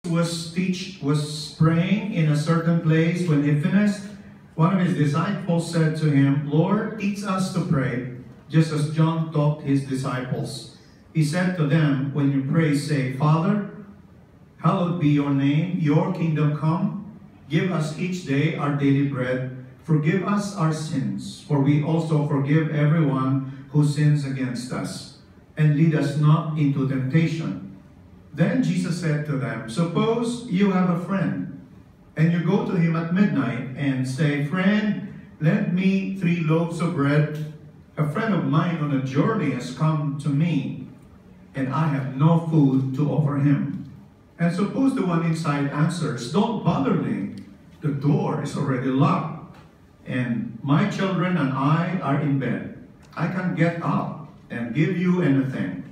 was praying in a certain place. When he finished, one of his disciples said to him, "Lord, teach us to pray, just as John taught his disciples." He said to them, "When you pray, say, Father, hallowed be your name, your kingdom come. Give us each day our daily bread. Forgive us our sins, for we also forgive everyone who sins against us. And lead us not into temptation." Then Jesus said to them, "Suppose you have a friend, and you go to him at midnight and say, 'Friend, lend me 3 loaves of bread. A friend of mine on a journey has come to me, and I have no food to offer him.' And suppose the one inside answers, 'Don't bother me. The door is already locked, and my children and I are in bed. I can't get up and give you anything.'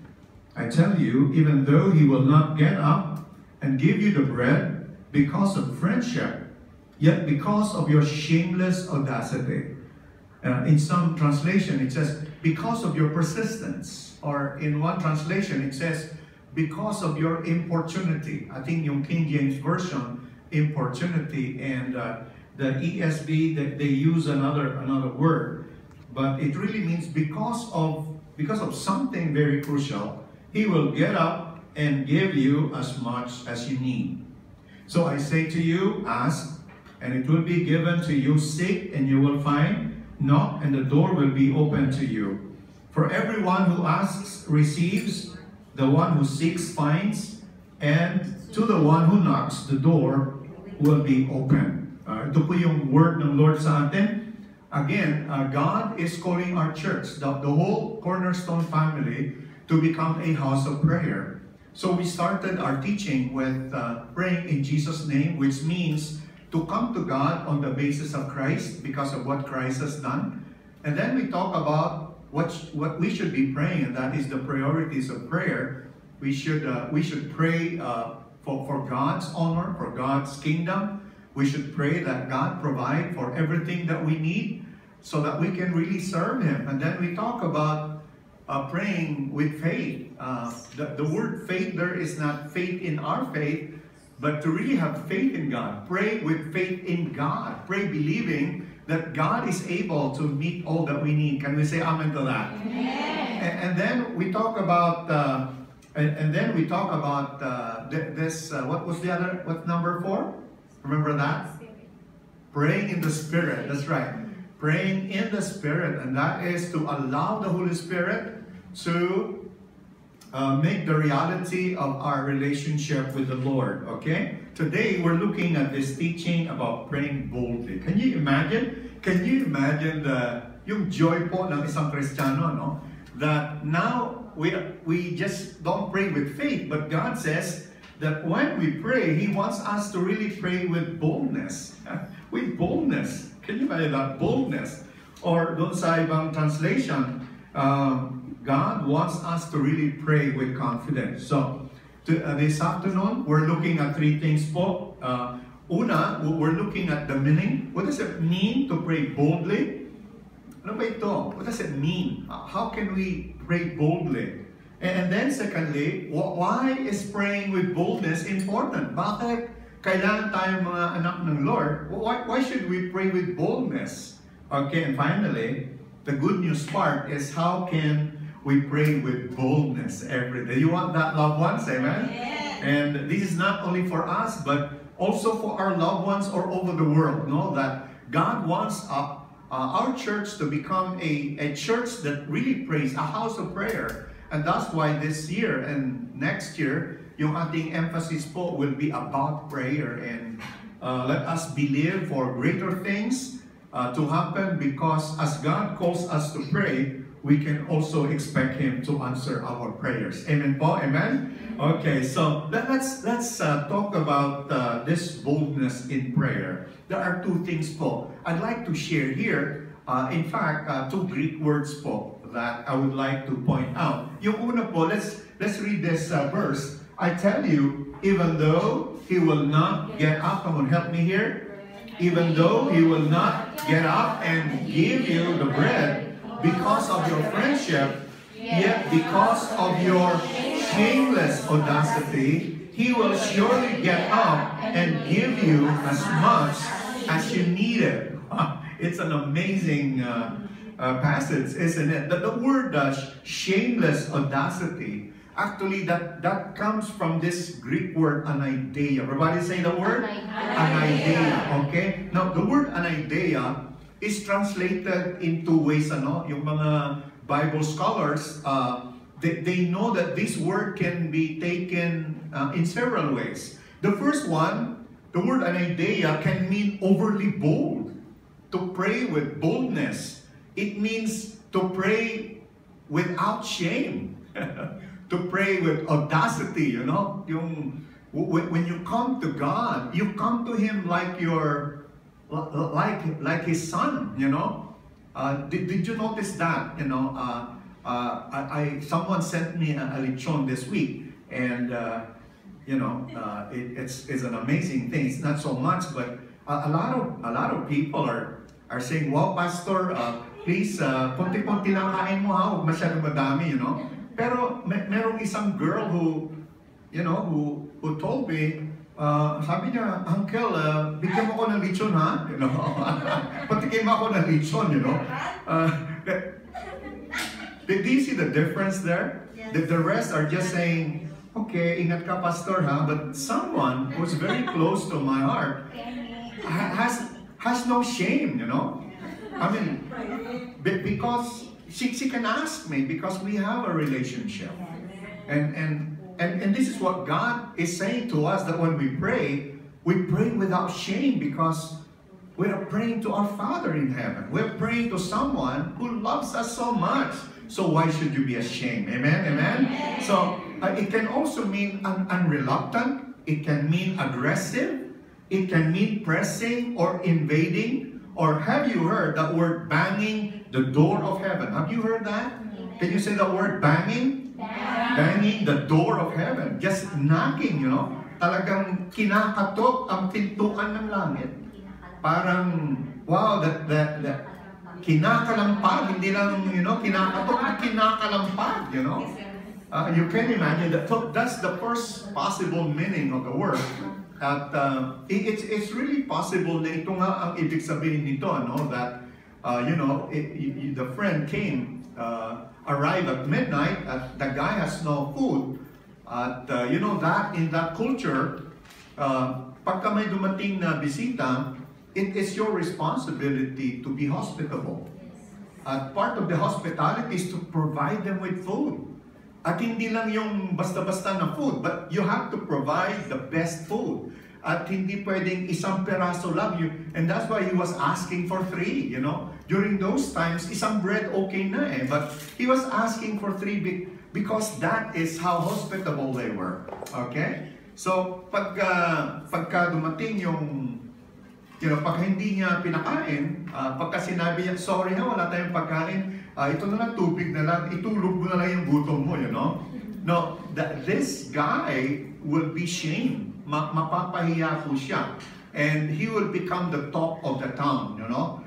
I tell you, even though he will not get up and give you the bread because of friendship, yet because of your shameless audacity." In some translation, it says, "because of your persistence." Or in one translation, it says, "because of your importunity." I think yung King James Version, importunity, and the ESV, they use another word. But it really means because of something very crucial, he will get up and give you as much as you need. "So I say to you, ask, and it will be given to you. Seek, and you will find. Knock, and the door will be open to you. For everyone who asks receives, the one who seeks finds, and to the one who knocks, the door will be open." Ito po yung word ng Lord sa atin. Again, God is calling our church, the whole Cornerstone family, to become a house of prayer. So we started our teaching with praying in Jesus' name, which means to come to God on the basis of Christ, because of what Christ has done. And then we talk about what we should be praying, and that is the priorities of prayer. We should pray for God's honor, for God's kingdom. We should pray that God provide for everything that we need so that we can really serve Him. And then we talk about praying with faith. The word faith there is not faith in our faith, but to really have faith in God. Pray with faith in God. Pray believing that God is able to meet all that we need. Can we say amen to that? Amen. And then we talk about this. What was the other? What's number 4? Remember that? Praying in the Spirit. That's right. Praying in the Spirit, and that is to allow the Holy Spirit to make the reality of our relationship with the Lord. Okay? Today we're looking at this teaching about praying boldly. Can you imagine? Can you imagine yung joy po ng isang Kristiyano, no? That now we just don't pray with faith, but God says that when we pray, He wants us to really pray with boldness. With boldness. Can you imagine that? Boldness. Or doon sa ibang translation, God wants us to really pray with confidence. So, this afternoon, we're looking at 3 things po. Una, we're looking at the meaning. What does it mean to pray boldly? Ano ba ito? What does it mean? How can we pray boldly? And then secondly, why is praying with boldness important? Bakit kailangan tayong mga anak ng Lord? Why should we pray with boldness? Okay, and finally, the good news part is how can we pray with boldness every day? You want that, loved ones? Amen? Yes. And this is not only for us, but also for our loved ones all over the world. No? That God wants our church to become a church that really prays, a house of prayer. And that's why this year and next year, yung ating emphasis po will be about prayer. And let us believe for greater things to happen, because as God calls us to pray, we can also expect Him to answer our prayers. Amen po? Amen? Okay, so let's talk about this boldness in prayer. There are 2 things po I'd like to share here. In fact, 2 Greek words po that I would like to point out. Yung una po, let's read this verse. I tell you, even though he will not get up, come on, help me here. Even though he will not get up and give you the bread because of your friendship, yet because of your shameless audacity, He will surely get up and give you as much as you need it. It's an amazing passage, isn't it? The word shameless audacity, actually that comes from this Greek word anaideia. Everybody say the word? Anaideia. Okay? Now, the word anaideia is translated in two ways. Yung mga Bible scholars, they know that this word can be taken in several ways. The first one, the word anaideia can mean overly bold, to pray with boldness. It means to pray without shame, to pray with audacity, you know. When you come to God, you come to Him like like His Son, you know. Did you notice that? You know, someone sent me a lechon this week, and you know, it's an amazing thing. It's not so much, but a lot of people are saying, "Wow, Pastor, please, konti-konti lang kain mo ha, huwag masyadong madami," you know. Pero merong isang girl who, you know, who told me, sabi niya, "Uncle, bigyan mo ko ng lechon ha," you know. Patikim ako ng lechon, you know. Do you see the difference there? Yes. The rest are just saying, "Okay, ingat ka, Pastor ha," but someone who's very close to my heart has no shame, you know. I mean, because she can ask me, because we have a relationship. And this is what God is saying to us, that when we pray without shame, because we are praying to our Father in heaven. We're praying to someone who loves us so much. So why should you be ashamed? Amen? Amen? So it can also mean unreluctant. It can mean aggressive. It can mean pressing or invading. Or have you heard that word banging the door of heaven? Have you heard that? Can you say the word banging? Banging the door of heaven. Just knocking, you know. Talagang kinakatok ang pintuan ng langit. Parang, wow, that kinakalampag, hindi lang, you know, kinakatok, kinakalampag, you know. You can imagine that. So that's the first possible meaning of the word. At it's really possible na ito nga ang ibig sabihin nito, ano, that you know, the friend came, arrived at midnight, the guy has no food. At you know that in that culture, pagka may dumating na bisita, it is your responsibility to be hospitable. At part of the hospitality is to provide them with food. At hindi lang yung basta-basta na food, but you have to provide the best food. At hindi pwedeng isang peraso lang. And that's why he was asking for 3, you know. During those times, isang bread okay na eh. But he was asking for 3 because that is how hospitable they were. Okay? So, pagka dumating yung, you know, pag hindi niya pinakain, pagka sinabi niya, "Sorry ha, wala tayong pagkain, ito na lang, tubig na lang, itulog mo na lang yung gutom mo," you know. No, this guy will be shamed. Mapapahiya po siya. And he will become the talk of the town, you know.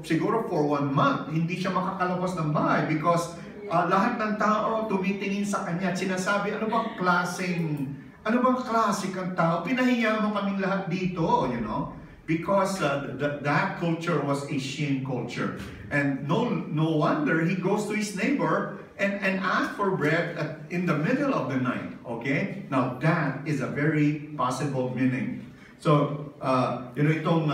Siguro for 1 month, hindi siya makakalabas ng bahay because lahat ng tao tumitingin sa kanya at sinasabi, ano bang klase kang tao? Pinahiya mo kaming lahat dito, you know. Because that culture was a shame culture. And no wonder he goes to his neighbor and asks for bread in the middle of the night. Okay? Now that is a very possible meaning. So, you know, itong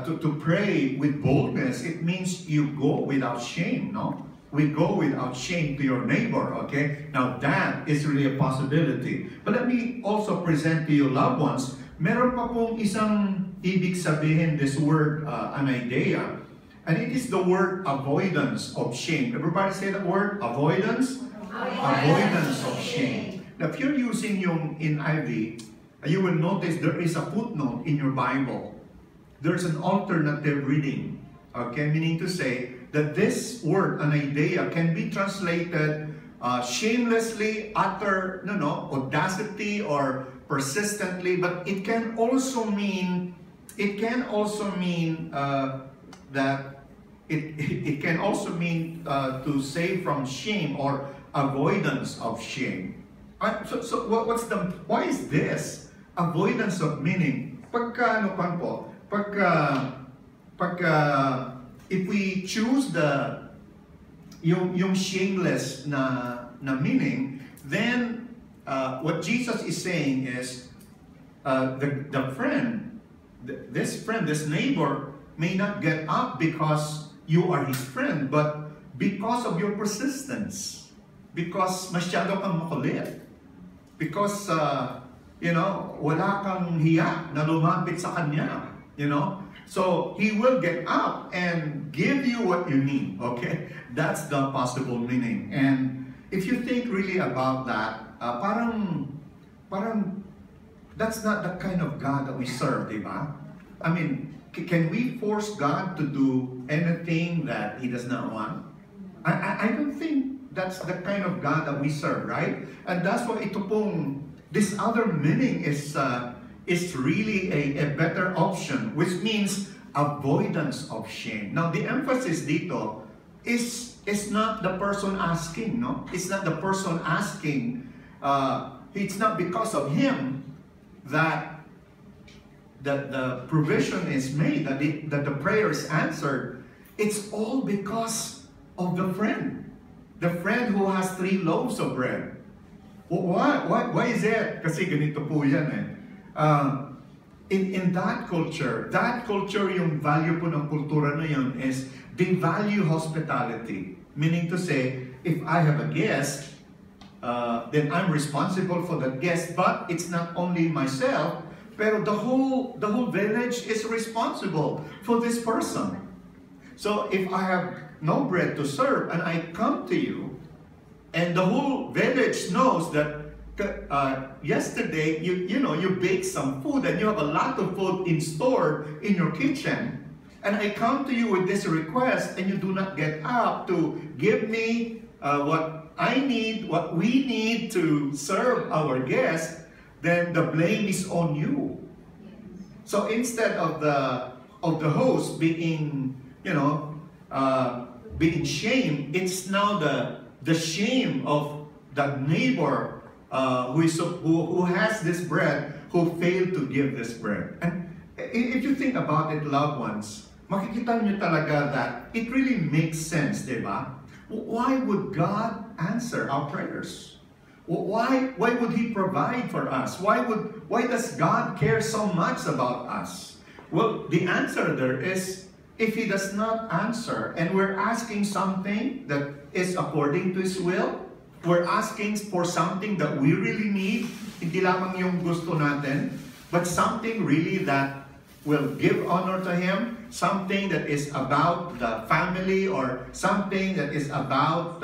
to pray with boldness, it means you go without shame, no? We go without shame to your neighbor, okay? Now that is really a possibility. But let me also present to you, loved ones, meron pa pong isang ibig sabihin, this word anaideia, and it is the word avoidance of shame. Everybody say the word avoidance? Avoidance of shame. Now, if you're using yung NIV, you will notice there is a footnote in your Bible. There's an alternative reading, okay? Meaning to say that this word anaideia can be translated shamelessly, utter, audacity, or persistently, but it can also mean to save from shame or avoidance of shame. Why is this? Avoidance of meaning. If we choose yung shameless na meaning, then what Jesus is saying is, this neighbor may not get up because you are his friend, but because of your persistence, because masyado kang makulit, because wala kang hiya na lumapit sa kanya, so he will get up and give you what you need. Okay, that's the possible meaning. And if you think really about that, parang that's not the kind of God that we serve, diba? I mean, can we force God to do anything that He does not want? I don't think that's the kind of God that we serve, right? And that's why this other meaning is really a better option, which means avoidance of shame. Now, the emphasis dito is not the person asking, no? It's not the person asking. It's not because of him that the provision is made, that the prayer is answered. It's all because of the friend who has 3 loaves of bread. Why is it? Kasi ganito po yan eh. In that culture, yung value po ng kultura na yun is they value hospitality. Meaning to say, if I have a guest, then I'm responsible for that guest, but it's not only myself, pero the whole village is responsible for this person. So if I have no bread to serve and I come to you, and the whole village knows that yesterday you baked some food and you have a lot of food stored in your kitchen, and I come to you with this request and you do not get up to give me what I need, what we need to serve our guests, then the blame is on you. So instead of the host being being shamed, it's now the shame of the neighbor who has this bread, who failed to give this bread. And if you think about it, loved ones, makikita nyo talaga that it really makes sense, diba? Why would God answer our prayers? Why would He provide for us? Why does God care so much about us? Well, the answer there is, if He does not answer and we're asking something that is according to His will, we're asking for something that we really need, hindi lamang yung gusto natin, but something really that will give honor to Him, something that is about the family, or something that is about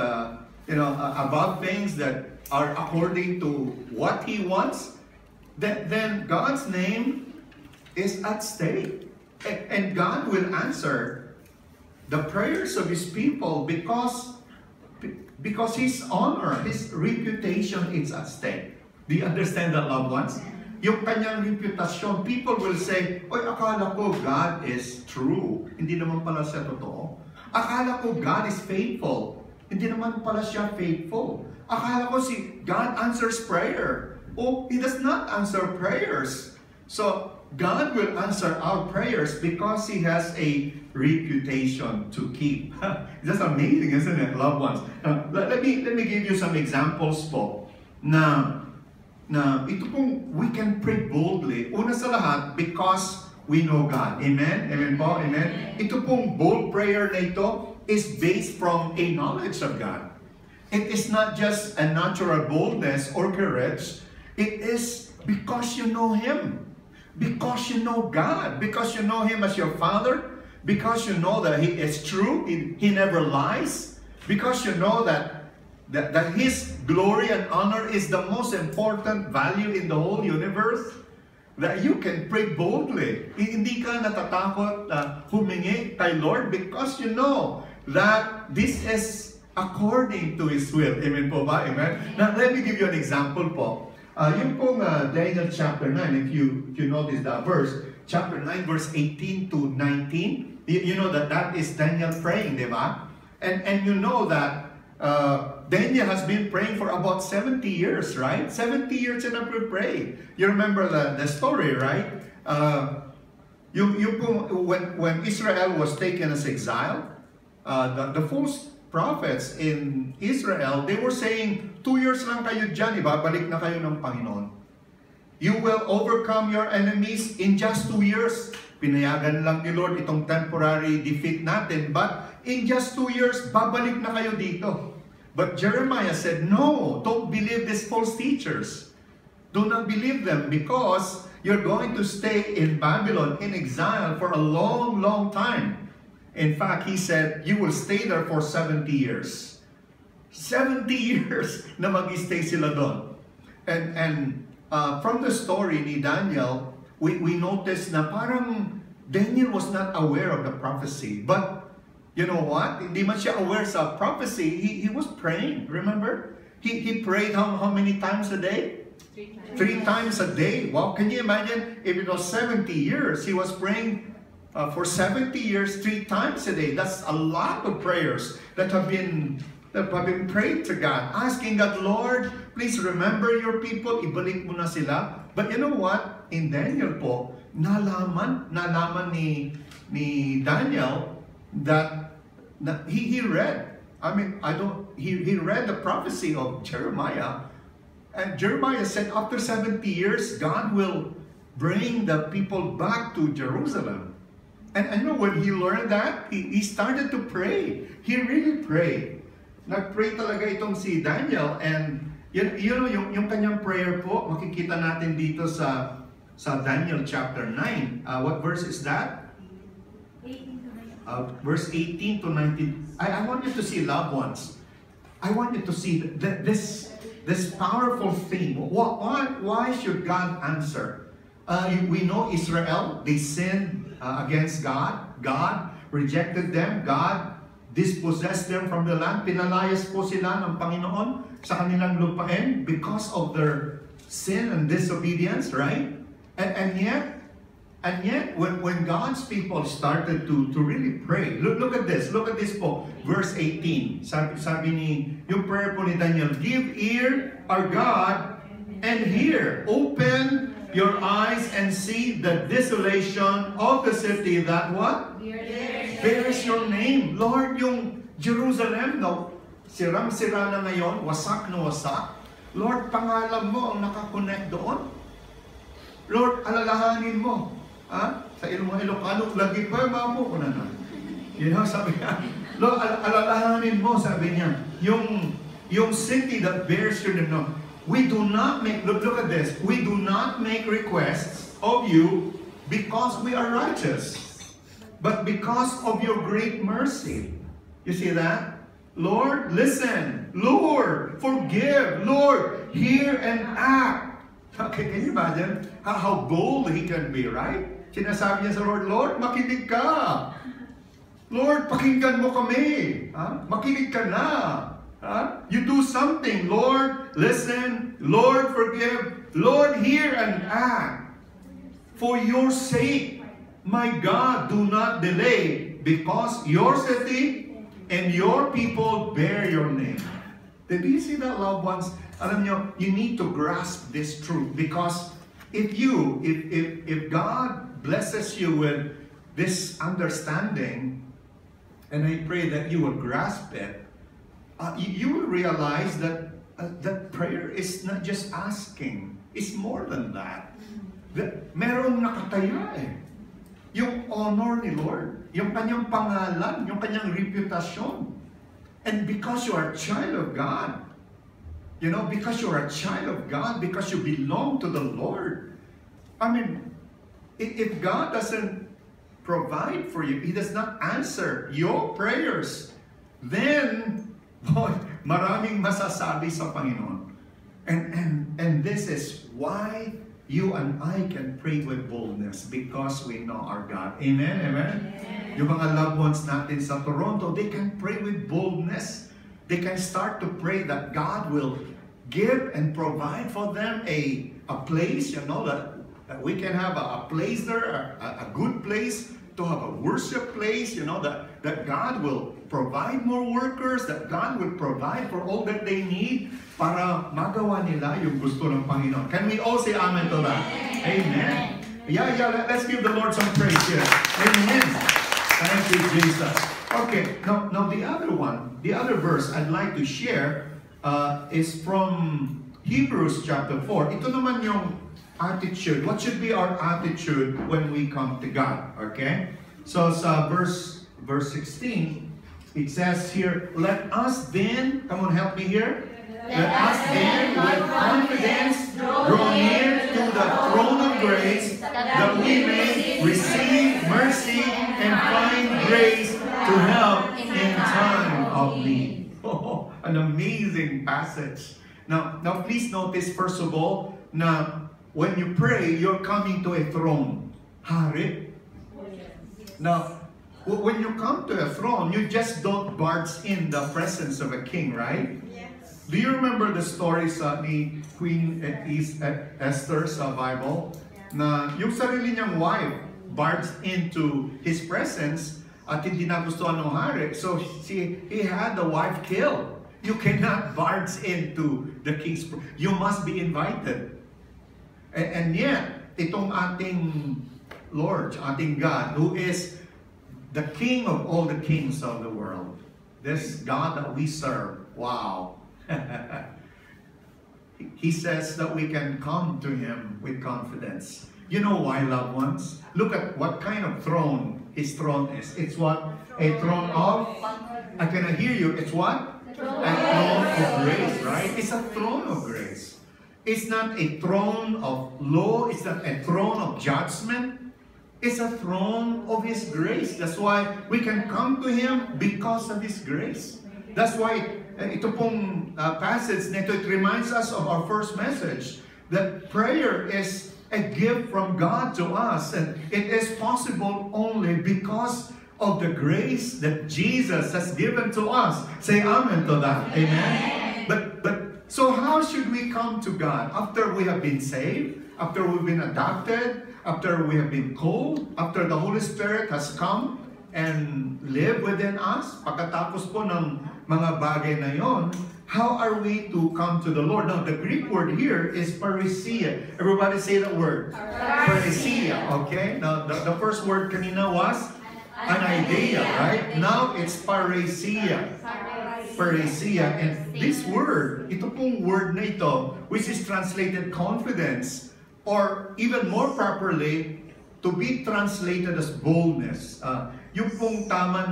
about things that are according to what He wants, then God's name is at stake. And God will answer the prayers of His people because His honor, His reputation is at stake. Do you understand that, loved ones? Yung kanyang reputasyon, people will say, oy, akala ko God is true. Hindi naman pala siya totoo. Akala ko God is faithful. Hindi naman pala siya faithful. Akala ko God answers prayer. Oh, He does not answer prayers. So, God will answer our prayers because He has a reputation to keep. That's amazing, isn't it, loved ones? Let me give you some examples po na ito pong we can pray boldly. Una sa lahat, because we know God. Amen? Amen po? Amen? Ito pong bold prayer na ito is based from a knowledge of God. It is not just a natural boldness or courage. It is because you know Him. Because you know God. Because you know Him as your Father. Because you know that He is true. He never lies. Because you know that His glory and honor is the most important value in the whole universe, that you can pray boldly. Hindi ka natatakot humingi kay Lord because you know that this is according to His will. Amen po ba? Amen? Now, let me give you an example po. Yung pong Daniel chapter 9, if you notice that verse, chapter 9 verse 18 to 19, you know that is Daniel praying, di ba? And you know that Daniel has been praying for about 70 years, right? 70 years siya nagpre-pray. You remember the story, right? When Israel was taken as exile, the false prophets in Israel, they were saying, 2 years lang kayo dyan, ibabalik na kayo ng Panginoon. You will overcome your enemies in just 2 years. Pinayagan lang ni Lord itong temporary defeat natin, but in just 2 years, babalik na kayo dito. But Jeremiah said, no, don't believe these false teachers. Do not believe them because you're going to stay in Babylon in exile for a long, long time. In fact, he said, you will stay there for 70 years. 70 years na mag-stay sila doon. And from the story ni Daniel, we noticed na parang Daniel was not aware of the prophecy. But you know what? Hindi man siya aware sa prophecy. He was praying. Remember? He prayed how many times a day? 3 times a day. Wow, can you imagine? If it was 70 years, he was praying for 70 years, 3 times a day. That's a lot of prayers that have been prayed to God. Asking God, Lord, please remember your people. Ibalik mo na sila. But you know what? In Daniel po, nalaman ni Daniel that he read. He read the prophecy of Jeremiah. And Jeremiah said after 70 years, God will bring the people back to Jerusalem. And you know, when he learned that, he started to pray. He really prayed. Nag-pray talaga itong si Daniel. And you know, yung kanyang prayer po, makikita natin dito sa Daniel chapter 9. What verse is that? Verse 18 to 19. I want you to see, loved ones. I want you to see this powerful theme. Why should God answer? We know Israel, they sinned against God. God rejected them. God dispossessed them from the land. Pinalayas po sila ng Panginoon sa kanilang lupain because of their sin and disobedience, right? And yet, when God's people started to really pray, look at this po, verse 18. Sabi ni, yung prayer po ni Daniel, give ear, our God, and hear. Open your eyes and see the desolation of the city that what? Bears your name. Lord, yung Jerusalem, no, sirang-sira na ngayon, wasak na wasak. Lord, pangalan mo ang nakakonect doon. Lord, alalahanin mo. Sa mga Ilocano, lagi pa mo ko na. You know, sabi niya, Lord, alalahanin mo, sabi niya, yung city that bears your name. No, we do not make, look at this, we do not make requests of you because we are righteous, but because of your great mercy. You see that? Lord, listen. Lord, forgive. Lord, hear and act. Okay, can you imagine how bold he can be, right? Sinasabi niya sa Lord, Lord, makinig ka. Lord, pakinggan mo kami. Makinig ka na. You do something. Lord, listen. Lord, forgive. Lord, hear and act. For your sake, my God, do not delay, because your city and your people bear your name. Did you see that, loved ones? Alam niyo, you need to grasp this truth, because if God blesses you with this understanding, and I pray that you will grasp it, you will realize that that prayer is not just asking, it's more than that. Merong nakataya eh. Yung honor ni Lord, yung kanyang pangalan, yung kanyang reputasyon. And because you are a child of God, you know, because you are a child of God, because you belong to the Lord. I mean, if God doesn't provide for you, He does not answer your prayers, then, boy, maraming masasabi sa Panginoon. And this is why you and I can pray with boldness, because we know our God. Amen? Amen? Amen. Yung mga loved ones natin sa Toronto, they can pray with boldness. They can start to pray that God will give and provide for them a place, you know, that we can have a place there, a good place, to have a worship place, you know, that that God will provide more workers, that God will provide for all that they need para magawa nila yung gusto ng Panginoon. Can we all say amen to that? Amen. Yeah, let's give the Lord some praise here. Amen. Thank you, Jesus. Okay, now the other one, the other verse I'd like to share is from Hebrews chapter 4. Ito naman yung attitude. What should be our attitude when we come to God? Okay? So sa verse 16, it says here, let us then, come on, help me here. Let us then with confidence draw near to the throne of grace, that we may receive mercy and find grace to help in time of need. Oh, an amazing passage. Now please notice first of all, na when you pray, you're coming to a throne. Hari. Now, when you come to a throne, you just don't barge in the presence of a king, right? Yes. Do you remember the stories ni Queen Esther sa Bible? Na yung sarili niyang wife barged into his presence at hindi nagustuhan ng hari. So he had the wife killed. You cannot barge into the king's presence. You must be invited. And yet, itong ating Lord, ating God, who is the King of all the kings of the world. This God that we serve, wow. He says that we can come to Him with confidence. You know why, loved ones? Look at what kind of throne His throne is. It's what? A throne of? I cannot hear you. It's what? A throne of grace, right? It's a throne of grace. It's not a throne of law. It's not a throne of judgment. It's a throne of His grace. That's why we can come to Him because of His grace. That's why ito pong passage nito, it reminds us of our first message, that prayer is a gift from God to us, and it is possible only because of the grace that Jesus has given to us. Say amen to that. Amen. But so how should we come to God? After we have been saved, after we've been adopted, after we have been called, after the Holy Spirit has come and lived within us, pagkatapos po ng mga bagay na yon, how are we to come to the Lord? Now, the Greek word here is parousia. Everybody say that word. Parousia, okay? Now, the first word kanina was an idea, right? Now, it's parousia. Parousia. And this word, ito pong word na ito, which is translated confidence, or even more properly, to be translated as boldness. Yung pong tama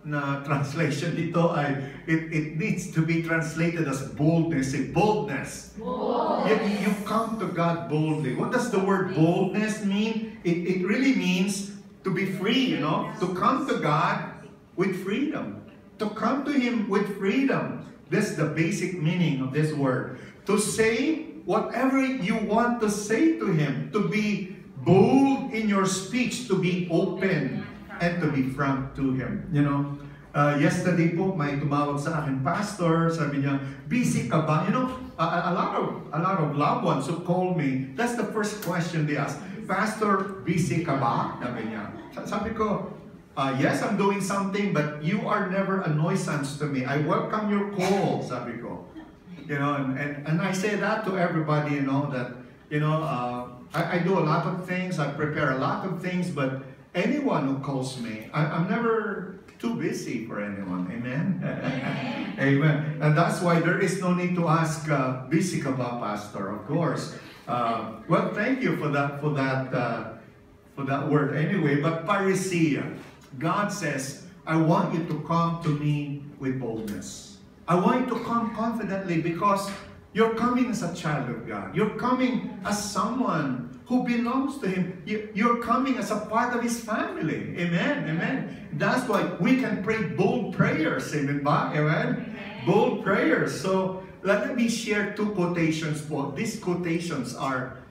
na translation dito ay, it needs to be translated as boldness. Say boldness. You come to God boldly. What does the word boldness mean? It really means to be free, you know, to come to God with freedom. To come to Him with freedom. That's the basic meaning of this word. To say whatever you want to say to Him. To be bold in your speech. To be open and to be frank to Him. You know, yesterday po, may tumawag sa akin, Pastor, sabi niya, busy ka ba? You know, a lot of loved ones who call me, that's the first question they ask, Pastor, busy ka ba? Sabi niya. Sabi ko, yes, I'm doing something, but you are never a nuisance to me. I welcome your call, sabi ko. You know, and I say that to everybody, you know, that, you know, I do a lot of things, I prepare a lot of things, but anyone who calls me, I'm never too busy for anyone. Amen? Amen. And that's why there is no need to ask, busy ka ba, Pastor? Of course. Well, thank you for that word anyway. But parousia, God says, I want you to come to me with boldness. I want you to come confidently because you're coming as a child of God. You're coming as someone who belongs to Him. You're coming as a part of His family. Amen. Amen. That's why we can pray bold prayers. Amen ba? Amen. Bold prayers. So let me share two quotations po. These quotations are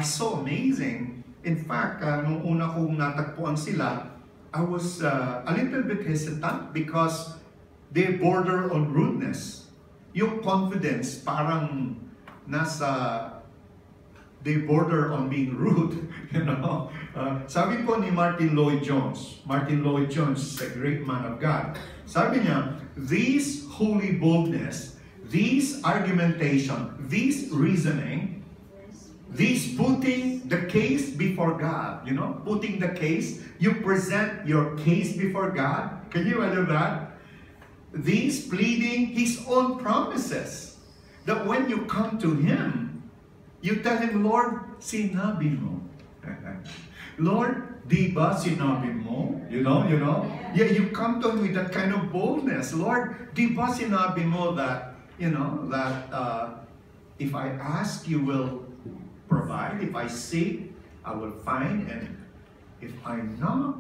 so amazing. In fact, nung una kong natagpuan sila, I was a little bit hesitant because they border on rudeness. Yung confidence parang nasa they border on being rude. You know, sabi po ni Martin Lloyd-Jones. Martin Lloyd-Jones is a great man of God. Sabi niya, these holy boldness, these argumentation, these reasoning, these putting the case before God, you know, putting the case, you present your case before God. Can you imagine that? These pleading His own promises. That when you come to Him, you tell Him, Lord, sinabi mo. Lord, di ba sinabi mo? You know? Yeah, you come to Him with that kind of boldness. Lord, di ba sinabi mo that, you know, that if I ask, you will provide. If I seek, I will find. And if I knock,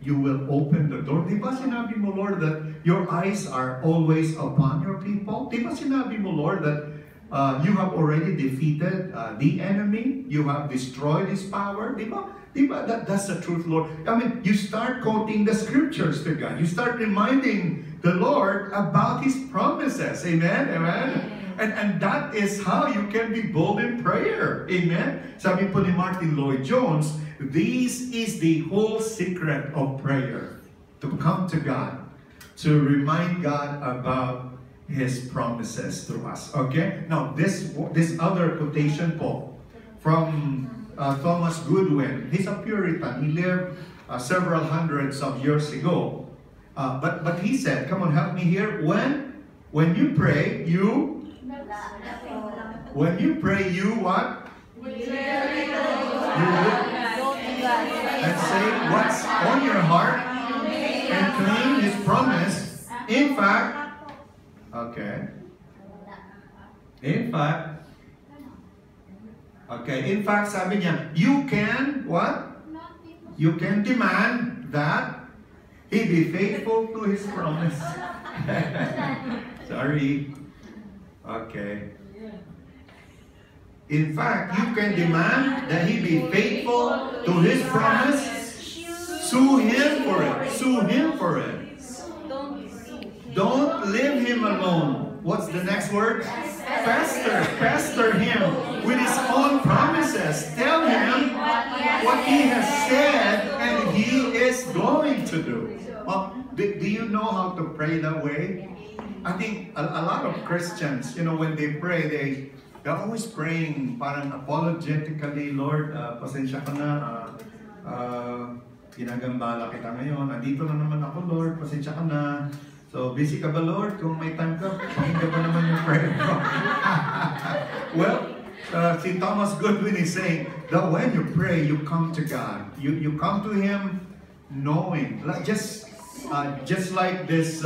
you will open the door. Di ba sinabi mo, Lord, that your eyes are always upon your people? Di ba sinabi mo, Lord, that you have already defeated the enemy? You have destroyed his power? Di ba? That's the truth, Lord. I mean, you start quoting the scriptures to God. You start reminding the Lord about His promises. Amen? Amen? And that is how you can be bold in prayer. Amen? Sabi po ni Martin Lloyd-Jones, this is the whole secret of prayer. To come to God. To remind God about His promises to us. Okay? Now, this other quotation po from Thomas Goodwin. He's a Puritan. He lived several hundreds of years ago. But he said, come on, help me here. When you pray, you what? You and say what's on your heart and claim His promise. In fact, sabi niya, you can, what? You can demand that He be faithful to His promise. Sorry. Okay. In fact, you can demand that He be faithful to His promise. Sue Him for it. Sue Him for it. Don't leave Him alone. What's the next word? Pester Him with His own promises. Tell Him what He has said and He is going to do. Well, do you know how to pray that way? I think a lot of Christians, you know, when they pray, they're always praying parang apologetically, Lord, pasensya ka na, ginagambala kita ngayon, andito na naman ako, Lord, pasensya ka na. So, busy ka ba, Lord? Kung may time ka, pakinggan ba naman yung prayer ko? Well, si Thomas Goodwin is saying that when you pray, you come to God. You come to Him knowing, just like this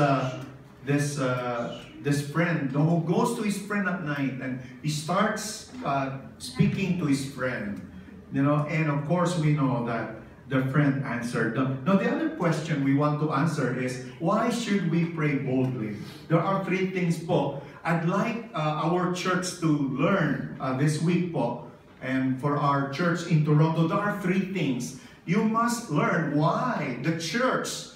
friend who goes to his friend at night and he starts speaking to his friend, you know, and of course we know that the friend answered. Now the other question we want to answer is, why should we pray boldly? There are three things po. I'd like our church to learn this week po, and for our church in Toronto, there are three things. You must learn why the church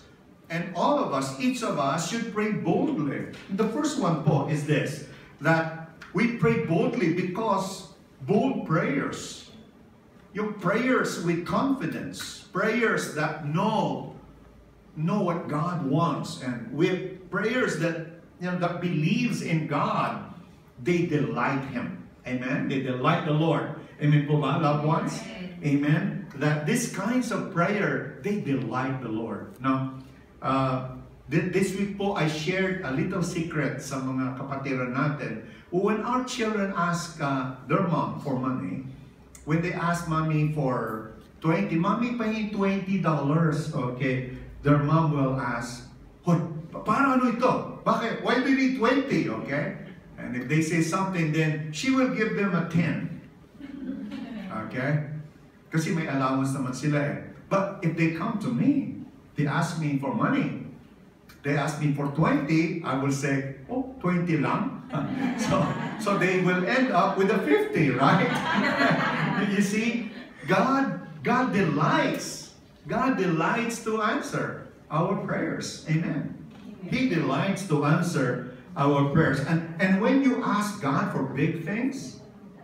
and all of us, each of us, should pray boldly. The first one po is this, that we pray boldly because bold prayers, yung prayers with confidence, prayers that know what God wants, and with prayers that, you know, that believes in God, they delight Him. Amen? They delight the Lord. Amen po ba, loved ones? Amen? That these kinds of prayer, they delight the Lord. Now, this week po, I shared a little secret sa mga kapatiran natin. When our children ask their mom for money, when they ask mommy for mommy pahingin $20, okay, their mom will ask, hoy, paano ito? Bakit? Why do you need 20? Okay? And if they say something, then she will give them a 10. Okay? Kasi may allowance naman sila eh. But if they come to me, they ask me for money. They ask me for 20, I will say, oh, 20 lang. So they will end up with a 50, right? You see, God delights. God delights to answer our prayers. Amen. He delights to answer our prayers. And when you ask God for big things,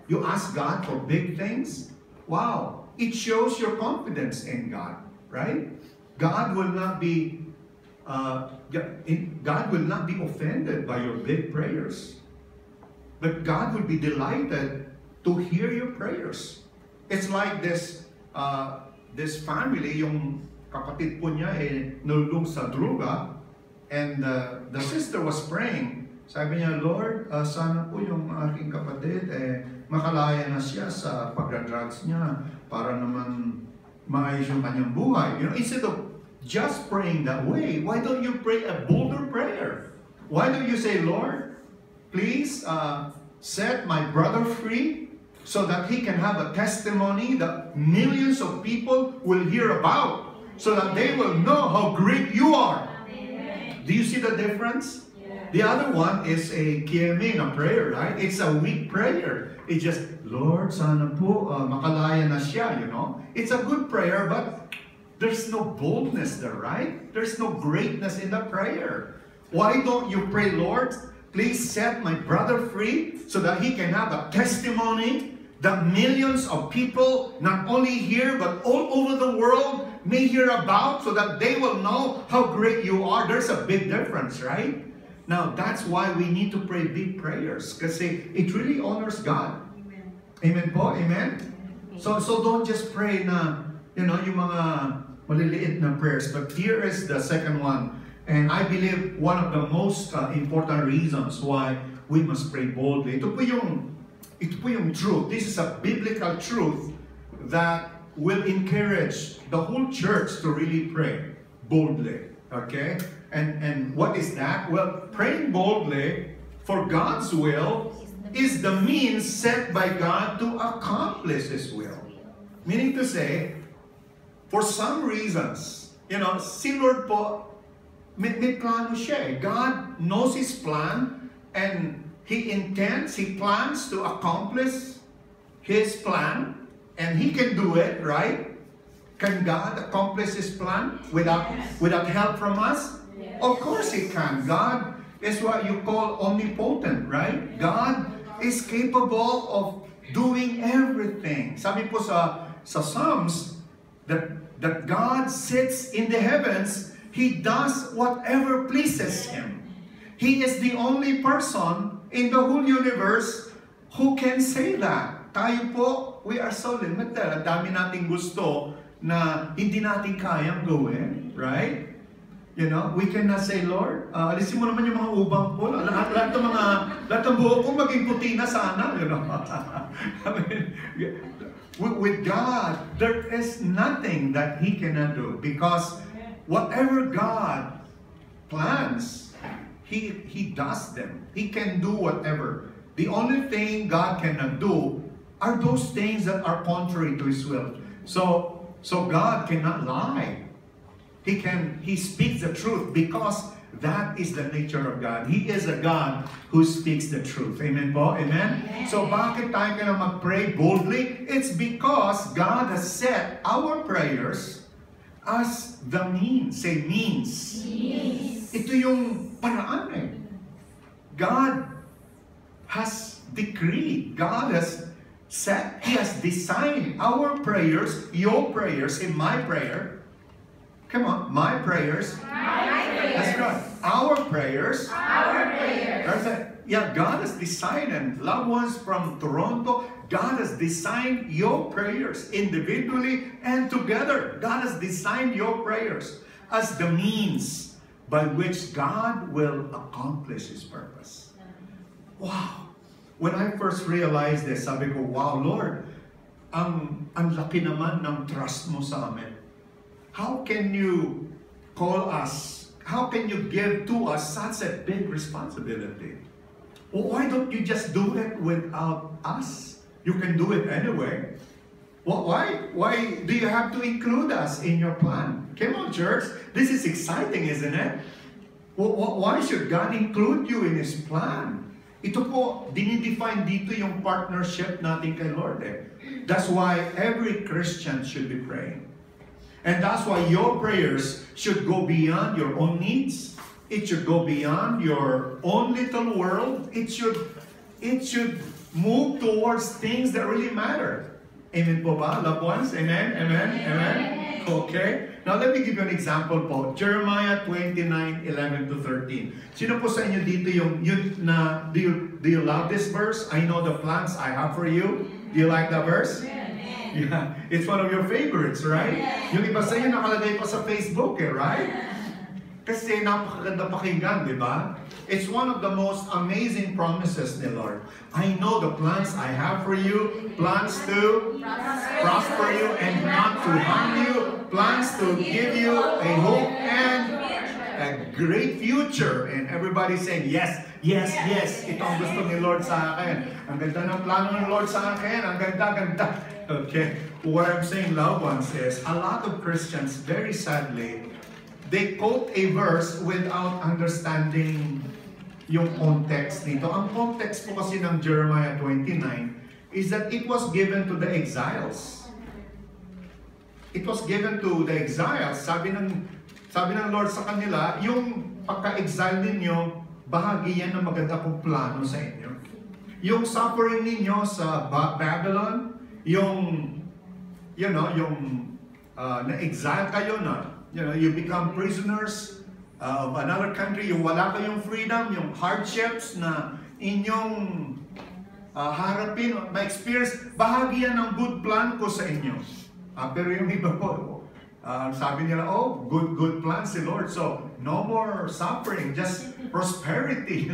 You ask God for big things. Wow. It shows your confidence in God, right? God will not be God will not be offended by your big prayers. But God will be delighted to hear your prayers. It's like this family, yung kapatid po niya nalulung sa druga, and the sister was praying. Sabi niya, Lord, sana po yung aking kapatid makalaya na siya sa pagdadrugs niya para naman maayos yung kanyang buhay. You know, instead of just praying that way, why don't you pray a bolder prayer? Why don't you say, Lord, please set my brother free so that he can have a testimony that millions of people will hear about, so that they will know how great you are. Amen. Do you see the difference? Yeah. The other one is a kiyamin, a prayer, right? It's a weak prayer. It's just, Lord, sana po makalaya na siya, you know? It's a good prayer, but there's no boldness there, right? There's no greatness in the prayer. Why don't you pray, Lord, please set my brother free so that he can have a testimony that millions of people, not only here but all over the world, may hear about, so that they will know how great you are. There's a big difference, right? Now, that's why we need to pray big prayers, because it really honors God. Amen. Amen po? Amen? So don't just pray na, you know, yung mga maliliit na prayers. But here is the second one. And I believe one of the most important reasons why we must pray boldly. Ito po yung truth. This is a biblical truth that will encourage the whole church to really pray boldly. Okay? And what is that? Well, praying boldly for God's will is the means set by God to accomplish His will. Meaning to say, for some reasons, you know, si Lord po, may plano siya eh. God knows His plan, and He intends, He plans to accomplish His plan, and He can do it, right? Can God accomplish His plan without help from us? Yes. Of course He can. God is what you call omnipotent, right? God is capable of doing everything. Sabi po sa Psalms that God sits in the heavens, He does whatever pleases Him. He is the only person in the whole universe who can say that. Tayo po, we are so limited. Ang dami nating gusto na hindi natin kayang gawin, right? You know, we cannot say, Lord, alisin mo naman yung mga ubang ko. Lahat ng buhok ko maging puti na sana, you know. I mean, with God, there is nothing that He cannot do, because whatever God plans, He does them. He can do whatever. The only thing God cannot do are those things that are contrary to His will. So God cannot lie. He speaks the truth, because that is the nature of God. He is a God who speaks the truth. Amen po? Amen? So bakit tayo kaya mag-pray boldly? It's because God has set our prayers as the means. Say means. Yes. Ito yung paraan eh. God has decreed. God has set. He has designed our prayers, your prayers, and my prayer. Come on, my prayers. My prayers. That's right. Our prayers. Our prayers. Yeah, God has designed, and loved ones from Toronto, God has designed your prayers individually and together. God has designed your prayers as the means by which God will accomplish His purpose. Wow! When I first realized this, sabi ko, wow, Lord, ang laki naman ng trust mo sa amin. How can you call us? How can you give to us such a big responsibility? Well, why don't you just do it without us? You can do it anyway. Well, why do you have to include us in your plan? Come on, church. This is exciting, isn't it? Well, why should God include you in His plan? Ito po, dinidefine dito yung partnership natin kay Lord eh. That's why every Christian should be praying. And that's why your prayers should go beyond your own needs. It should go beyond your own little world. It should move towards things that really matter. Amen po ba, loved ones? Amen? Amen? Amen? Okay. Now, let me give you an example po. Jeremiah 29:11 to 13. Sino po sa inyo dito yung na, do you love this verse? I know the plans I have for you. Do you like that verse? Yeah. It's one of your favorites, right? Yung iba sa inyo nakalagay pa sa Facebook, right? Kasi napakaganda pakinggan, di ba? It's one of the most amazing promises ni Lord. I know the plans I have for you, plans to prosper you and not to harm you, plans to give you a hope and a great future. And everybody saying, yes, yes, yes. Ito ang gusto ni Lord sa akin. Ang ganda ng plano ng Lord sa akin. Ang ganda, ganda. Okay. What I'm saying, loved ones, is a lot of Christians, very sadly, they quote a verse without understanding yung context nito. Ang context po kasi ng Jeremiah 29 is that it was given to the exiles. It was given to the exiles. Sabi ng Lord sa kanila, yung pagka-exile ninyo, bahagi yan ng maganda pong plano sa inyo. Yung suffering ninyo sa Babylon, yung na-exile kayo na, you become prisoners of another country, yung wala kayong freedom, yung hardships na inyong harapin, ma-experience, bahagi yan ng good plan ko sa inyo. Pero yung iba po, sabi nila, oh, good plan si Lord. So, no more suffering, just prosperity.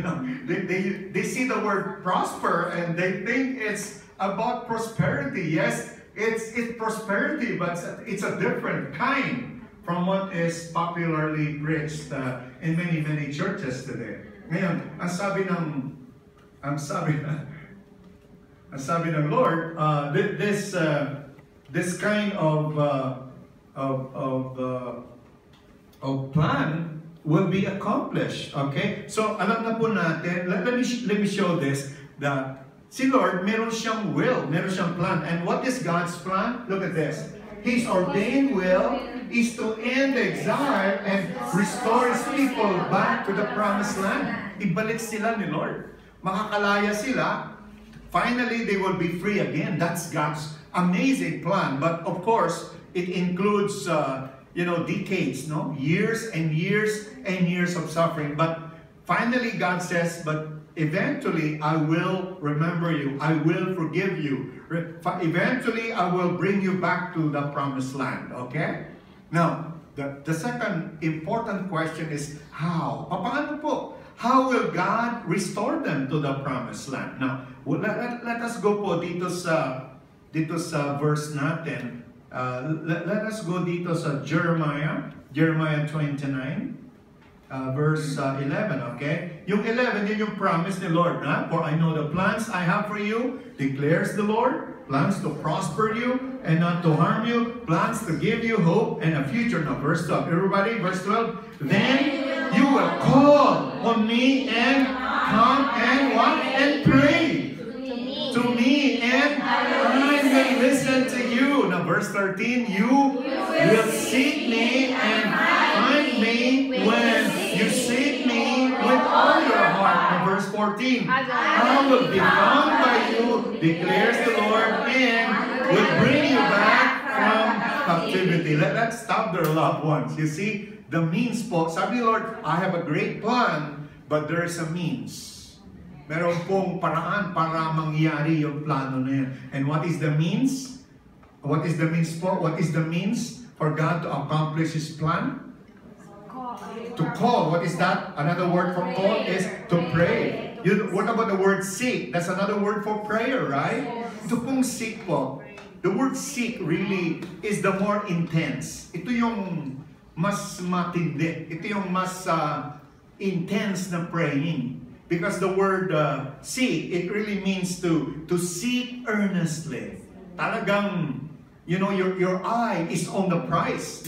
They see the word prosper and they think it's about prosperity. Yes, it's prosperity, but it's a different kind from what is popularly preached in many churches today. Ngayon, ang sabi ng Lord, this kind of plan will be accomplished. Okay? So, alam na po natin, let me show this, that si Lord, meron siyang will, meron siyang plan. And what is God's plan? Look at this. His ordained will is to end the exile and restore His people back to the promised land. Ibalik sila ni Lord. Makakalaya sila. Finally, they will be free again. That's God's amazing plan. But of course, it includes, decades, no? Years and years and years of suffering. But finally, God says, but eventually, I will remember you. I will forgive you. Eventually, I will bring you back to the promised land. Okay? Now, the second important question is how? Paano po? How will God restore them to the promised land? Now, let us go po dito sa verse natin. Let us go dito sa Jeremiah 29. Verse 11, okay? Yung 11, yun yung promise ni Lord, na? For I know the plans I have for you, declares the Lord, plans to prosper you and not to harm you, plans to give you hope and a future. Now, verse 12, everybody, verse 12, then you will call on me and come and what? And pray to me and I will listen to you. Now, verse 13, you will seek me and find me when you seek me with all your heart. Now, verse 14, I will be found by you, declares the Lord, and will bring you back from captivity. Let's stop there, loved ones. You see, the means po. Sabi ni Lord, I have a great plan, but there is a means. Meron pong paraan para mangyari yung plano na yan. And what is the means? What is the means po? What is the means for God to accomplish His plan? To call. What is that? Another word for call is to pray. What about the word seek? That's another word for prayer, right? Ito pong seek po. The word seek really is the more intense. Ito yung mas matindi. Ito yung mas intense na praying. Because the word seek, it really means to seek earnestly. Talagang, your eye is on the prize,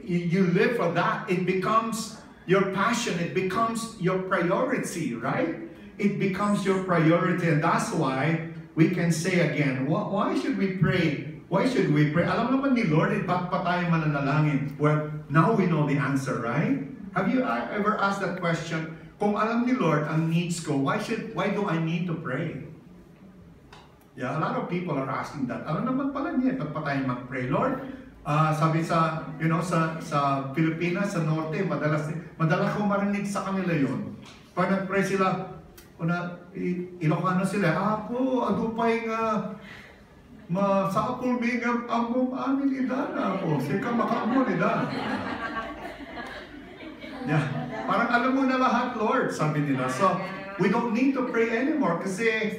you live for that. It becomes your passion. It becomes your priority, right? It becomes your priority. And that's why we can say again, why should we pray? Why should we pray? Alam naman ni Lord, bakit pa tayo mananalangin? Well, now we know the answer, right? Have you ever asked that question? Kung alam ni Lord ang needs ko, why do I need to pray? Yeah, a lot of people are asking that. Alam naman pala niya, ba't pa tayo mag-pray? Lord, sabi sa, sa Pilipinas, sa Norte, madalas ko marinig sa kanila yun. Pag nag-pray sila, Ilocano sila, ako, agupay nga, sa apol bigam, among amin idana ako, sika makaamon idana. Yeah. Parang alam mo na lahat, Lord, sabi nila. So, we don't need to pray anymore kasi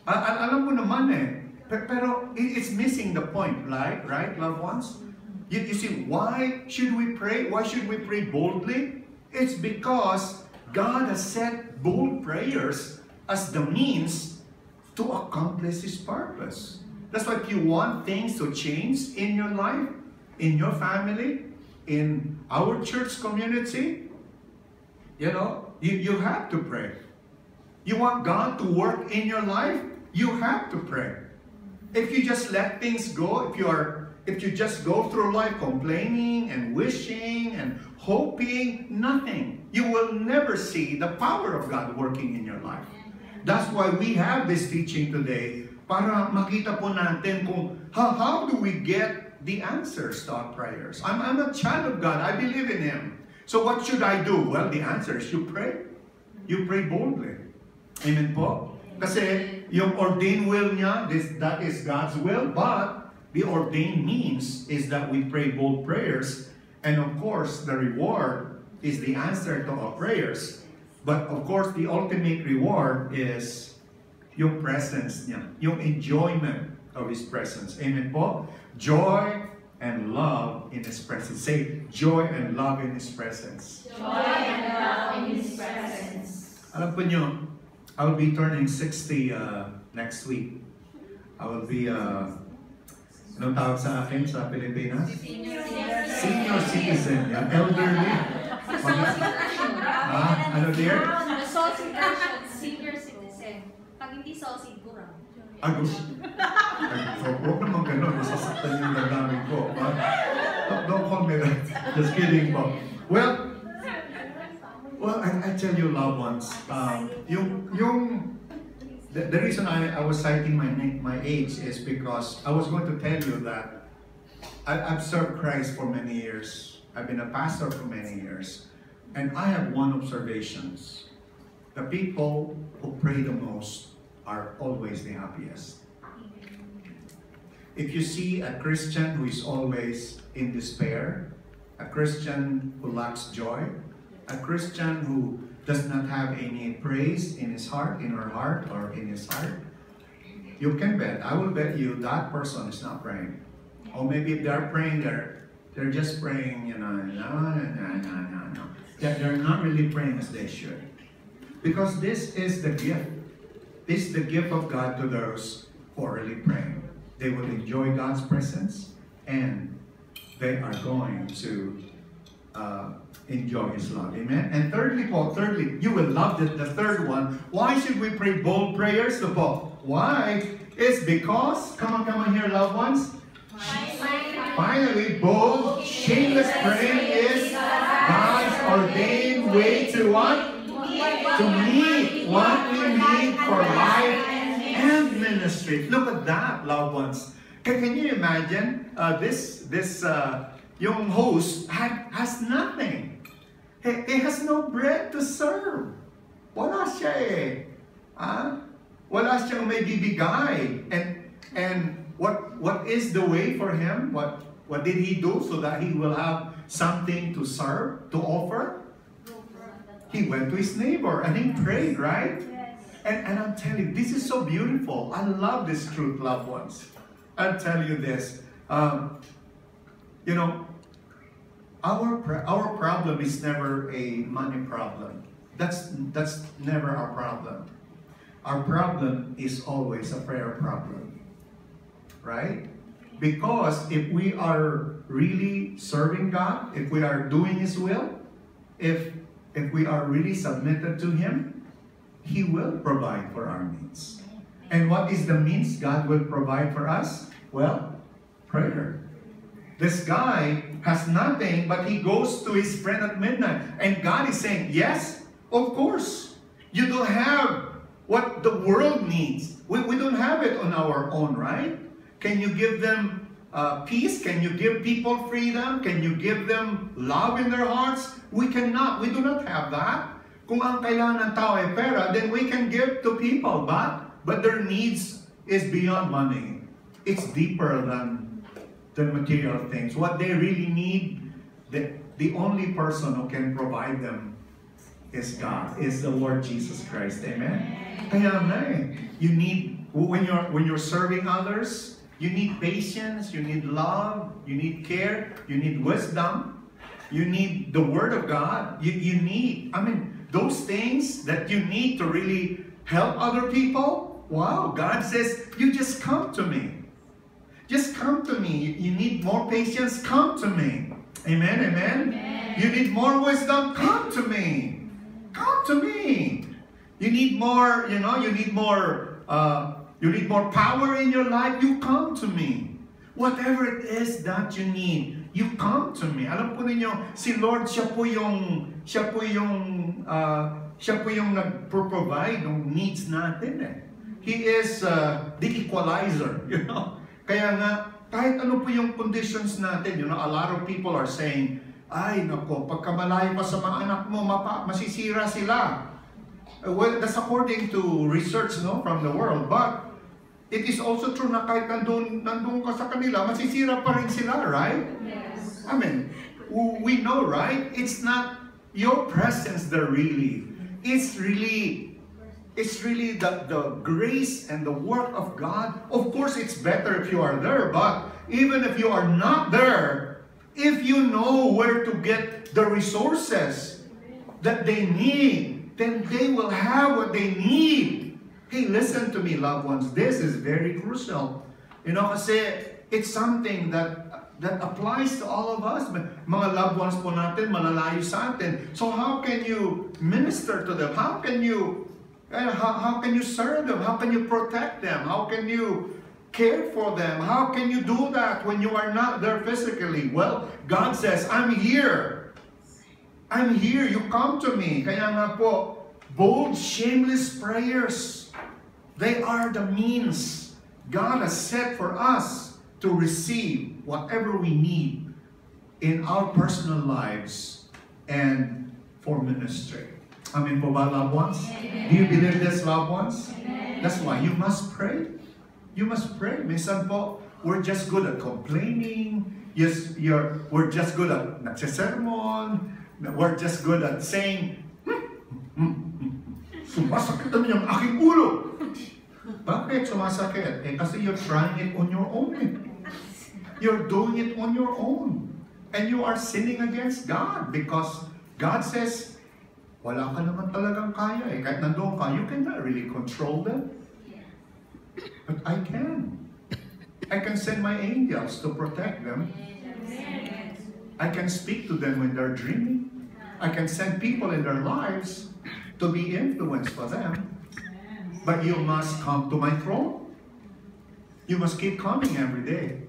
alam mo naman eh. Pero it's missing the point, right, loved ones? You see, why should we pray? Why should we pray boldly? It's because God has set bold prayers as the means to accomplish His purpose. That's why if you want things to change in your life, in your family, in our church community, you have to pray. You want God to work in your life, you have to pray. If you just let things go, if you just go through life complaining and wishing and hoping, nothing. You will never see the power of God working in your life. That's why we have this teaching today, para makita po natin kung how do we get the answers to our prayers. I'm a child of God. I believe in Him. So what should I do? Well, the answer is you pray. You pray boldly. Amen po? Kasi yung ordained will niya, that is God's will, but the ordained means is that we pray bold prayers, and of course, the reward is the answer to our prayers. But of course, the ultimate reward is yung presence niya, yung enjoyment of His presence. Amen po? Joy and love in His presence. Say, joy and love in His presence. Joy and love in His presence. Alam po nyo, I will be turning 60 next week. I will be, anong tawag sa akin sa Pilipinas? Senior citizen. Yeah, elderly. Ano dear? Sausage version, senior citizen. Pag hindi sausage, kurang. Agus. Huwag naman ganun. Masasaktan yung damdamin ko. Don't call me that. Just kidding po. Well, I tell you, loved ones, the reason I was citing my age is because I was going to tell you that I've served Christ for many years. I've been a pastor for many years. And I have one observation. The people who pray the most are always the happiest. If you see a Christian who is always in despair, a Christian who lacks joy, a Christian who does not have any praise in his heart, in her heart, or in his heart, you can bet, I will bet you that person is not praying. Or maybe if they're praying, they're just praying, no. They're not really praying as they should. Because this is the gift. This is the gift of God to those who are really praying. They will enjoy God's presence, and they are going to enjoy His love. Amen? And thirdly, you will love the third one. Why should we pray bold prayers? Why? It's because, come on here, loved ones. Finally, bold, shameless praying is God's ordained way to what? To meet what we need for life and ministry. Look at that, loved ones. Can you imagine yung host has nothing. He has no bread to serve. Wala siya eh. Wala siyang may bibigay. And what is the way for him? What did he do so that he will have something to serve, to offer? He went to his neighbor and he prayed, right? And I'm telling you, this is so beautiful. I love this truth, loved ones. I'll tell you this. Our problem is never a money problem. That's never our problem. Our problem is always a prayer problem, right? Because if we are really serving God, if we are doing His will, if we are really submitted to Him, He will provide for our needs. And what is the means God will provide for us? Well, prayer. This guy has nothing, but he goes to his friend at midnight. And God is saying, yes, Of course, you don't have what the world needs. We don't have it on our own, right? Can you give them peace? Can you give people freedom? Can you give them love in their hearts? We cannot. We do not have that. Kung ang kailangan ng tao ay pera, then we can give to people, but their needs is beyond money. It's deeper than material things. What they really need, the only person who can provide them is God, is the Lord Jesus Christ. Amen? Kaya nga you need, when you're serving others, you need patience, you need love, you need care, you need wisdom, you need the Word of God. You need, those things that you need to really help other people. Wow, God says, you just come to me. Just come to me. You need more patience, come to me. Amen, amen? Amen. You need more wisdom, come to me. Come to me. You need more, you need more power in your life, you come to me. Whatever it is that you need, you come to me. Alam po ninyo, si Lord, siya po yung nag-provide ng needs natin eh. He is the equalizer, Kaya nga, kahit ano po yung conditions natin, a lot of people are saying, ay, nako, pagka malayo pa sa mga anak mo, masisira sila. Well, that's according to research from the world. But it is also true na kahit nandun ka sa kanila, masisira pa rin sila, right? Yes. We know, right? It's not your presence there really. It's really the grace and the work of God. Of course, it's better if you are there, but even if you are not there, if you know where to get the resources that they need, then they will have what they need. Hey, listen to me, loved ones. This is very crucial. Kasi it's something that applies to all of us. Mga loved ones po natin, malalayo sa atin. So how can you minister to them? How can you serve them? How can you protect them? How can you care for them? How can you do that when you are not there physically? Well, God says, I'm here. I'm here. You come to me. Kaya nga po, bold, shameless prayers, they are the means God has set for us to receive whatever we need in our personal lives and for ministry. Amen po ba, loved ones? Amen. Do you believe this, loved ones? Amen. That's why you must pray. You must pray. Minsan po, we're just good at complaining. Yes, we're just good at nagsisermon. We're just good at saying, sumasakit naman yung aking ulo. Bakit sumasakit? Kasi you're trying it on your own. You're doing it on your own. And you are sinning against God because God says, wala ka naman talagang kaya. Kahit nandoon ka, you cannot really control them. But I can. I can send my angels to protect them. I can speak to them when they're dreaming. I can send people in their lives to be influenced for them. But you must come to my throne. You must keep coming every day.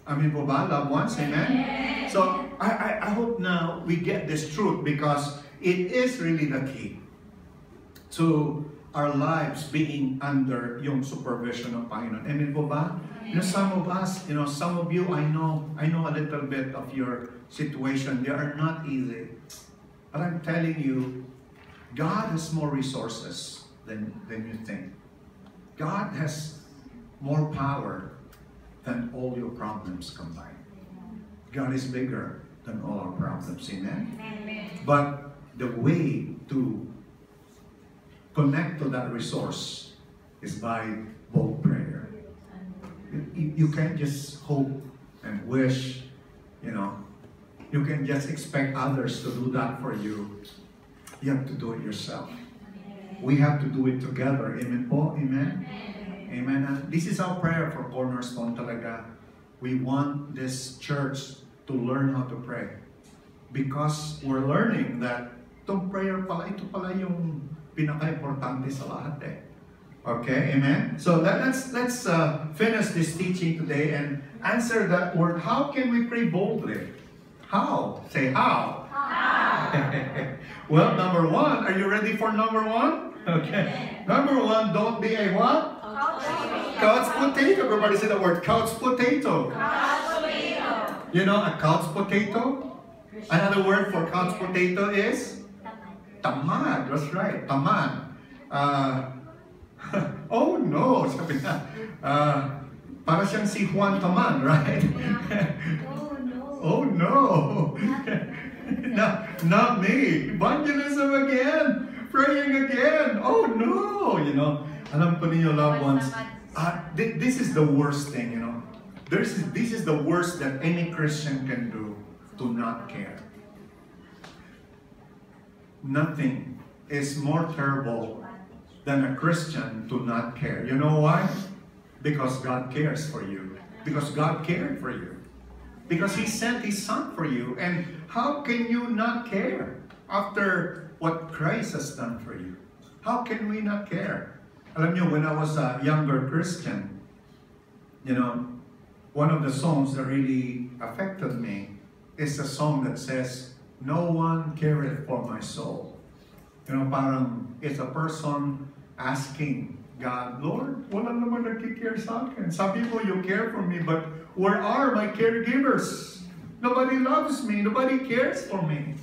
Amen po ba, loved ones? Amen? So, I hope now we get this truth because it is really the key to our lives being under yung supervision of Panginoon. Amen po ba? Some of us, some of you, I know a little bit of your situation. They are not easy. But I'm telling you, God has more resources than you think. God has more power than all your problems combined. God is bigger than all our problems. Amen? Amen. But the way to connect to that resource is by bold prayer. You can't just hope and wish, you can just expect others to do that for you. You have to do it yourself. We have to do it together. Amen po? Amen? Amen. And this is our prayer for Cornerstone talaga. We want this church to learn how to pray. Because we're learning that itong prayer pala, ito pala yung pinaka-importante sa lahat eh. Okay, amen? So let's finish this teaching today and answer that word. How can we pray boldly? How? Say how. How? Well, number one, are you ready for number one? Okay. Number one, don't be a what? Couch potato. Everybody say the word couch potato. You know a couch potato? Another word for couch potato is tamad. That's right, tamad. Oh no, sabi na. Para siyang si Juan Taman, right? Oh no. Not me. Evangelism again. Praying again. Oh no. You know, alam po ninyo, loved ones, this is the worst thing, you know. This is the worst that any Christian can do, to not care. Nothing is more terrible than a Christian to not care. You know why? Because God cares for you. Because God cared for you. Because He sent His Son for you. And how can you not care after what Christ has done for you? How can we not care? Alam niyo, when I was a younger Christian, you know, one of the songs that really affected me is a song that says, "No one careth for my soul." You know, parang it's a person asking God, "Lord, wala naman nagkikare sa akin. Sabi mo, you care for me, but where are my caregivers? Nobody loves me. Nobody cares for me."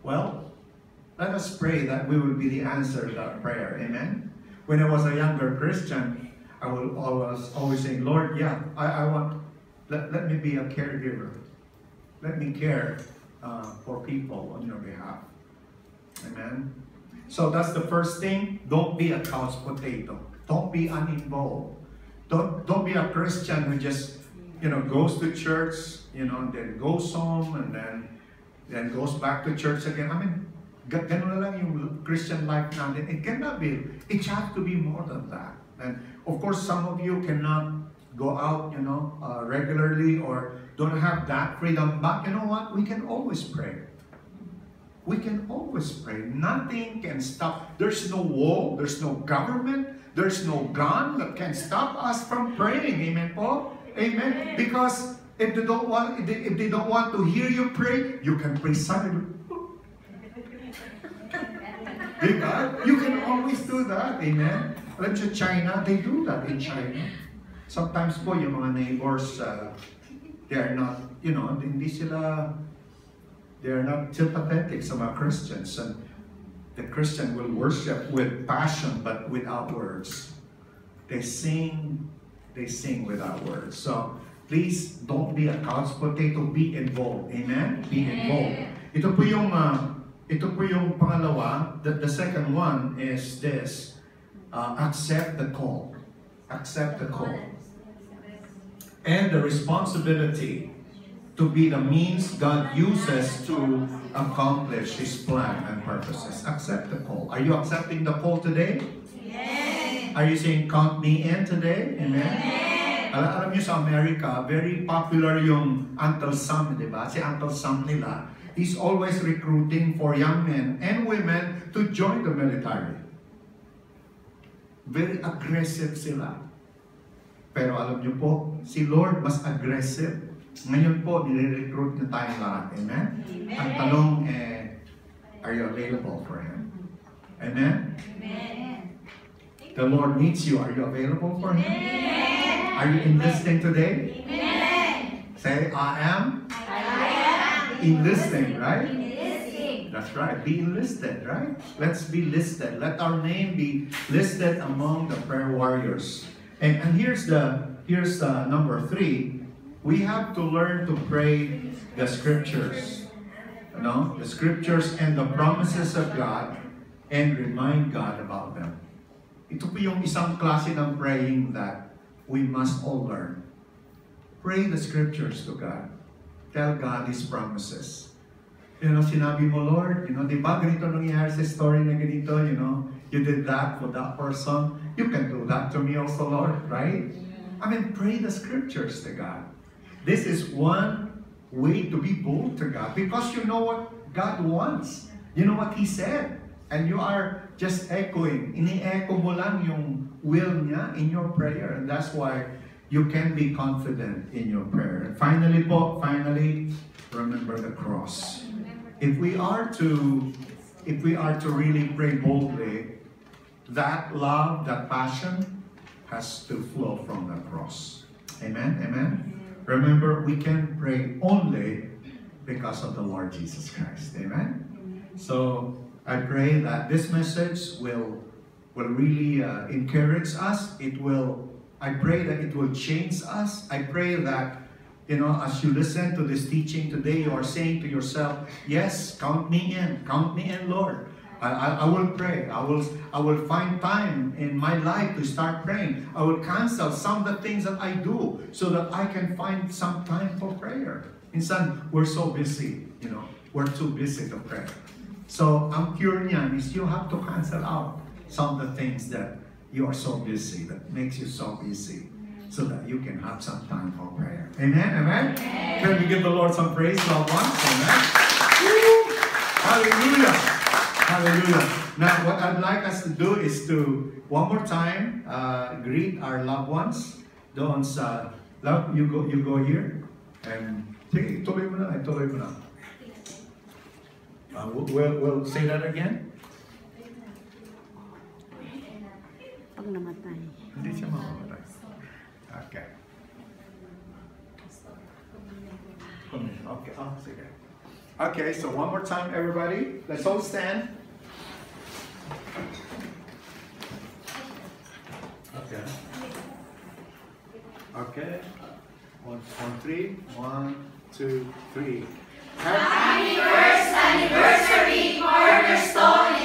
Well, let us pray that we will be the answer to that prayer. Amen? When I was a younger Christian, I will always say, "Lord, yeah, I want, let me be a caregiver. Let me care for people on your behalf." Amen? So that's the first thing. Don't be a couch potato. Don't be uninvolved. Don't be a Christian who just, you know, goes to church, you know, and then goes home and then goes back to church again. I mean, ganun na lang yung Christian life natin. It cannot be. It has to be more than that. And of course, some of you cannot go out, you know, regularly or don't have that freedom. But you know what? We can always pray. We can always pray. Nothing can stop. There's no wall. There's no government. There's no gun that can stop us from praying. Amen, Paul? Amen. Because if they don't want to hear you pray, you can pray silently. You can always do that. Amen. Alam niyo, China, they do that in China. Sometimes po, yung mga neighbors, they are not, you know, they are not sympathetic sa mga Christians. And the Christian will worship with passion, but without words. They sing without words. So, please, don't be a couch potato. Be involved. Amen? Be involved. Ito po yung pangalawa. The second one is this. Accept the call. Accept the call. And the responsibility to be the means God uses to accomplish His plan and purposes. Accept the call. Are you accepting the call today? Yes. Are you saying, count me in today? Amen? Yes. Alam niyo sa America, very popular yung Uncle Sam, di ba? Si Uncle Sam nila, he's always recruiting for young men and women to join the military. Very aggressive sila. Pero alam niyo po, si Lord mas aggressive. Ngayon po, nire-recruit na tayong lahat. Amen? Amen. Ang tanong, are you available for Him? Amen? Amen. The Lord needs you. Are you available for Him? Amen. Are you enlisting today? Amen. Say, I am enlisting, right? Enlisting. That's right. Be enlisted, right? Let's be listed. Let our name be listed among the prayer warriors. And here's the number 3. We have to learn to pray the scriptures. You know, the scriptures and the promises of God and remind God about them. Ito po yung isang klase ng praying that we must all learn. Pray the scriptures to God. Tell God His promises. You know, sinabi mo, Lord, you know, di ba ganito nangyayari sa story na ganito, you know, you did that for that person. You can do that to me also, Lord, right? I mean, pray the scriptures to God. This is one way to be bold to God because you know what God wants. You know what He said. And you are just echoing. Ini-echo mo lang yung will niya in your prayer. And that's why you can be confident in your prayer. And finally, remember the cross. if we are to really pray boldly, that love, that passion has to flow from the cross. Amen? Amen? Remember, we can pray only because of the Lord Jesus Christ. Amen? So, I pray that this message will really encourage us. I pray that it will change us. I pray that, as you listen to this teaching today, you are saying to yourself, yes, count me in, Lord. I will pray. I will find time in my life to start praying. I will cancel some of the things that I do so that I can find some time for prayer. Minsan, we're so busy, we're too busy to pray. So, ang cure niyan is you have to cancel out some of the things that you are so busy, that makes you so busy, so that you can have some time for prayer. Amen? Amen? Can we give the Lord some praise, loved ones? Amen? Woo! Hallelujah! Hallelujah! Now, what I'd like us to do is to, one more time, greet our loved ones. Doon sa, love, you go here. And, sige, tuloy mo na. We'll say that again. Pag namatay. Hindi siya mamamatay. Okay. Okay. Oh, sige. Okay, so one more time, everybody. Let's all stand. Okay. Okay. 1, 2, 3. 1, 2, 3. Happy first anniversary, Cornerstone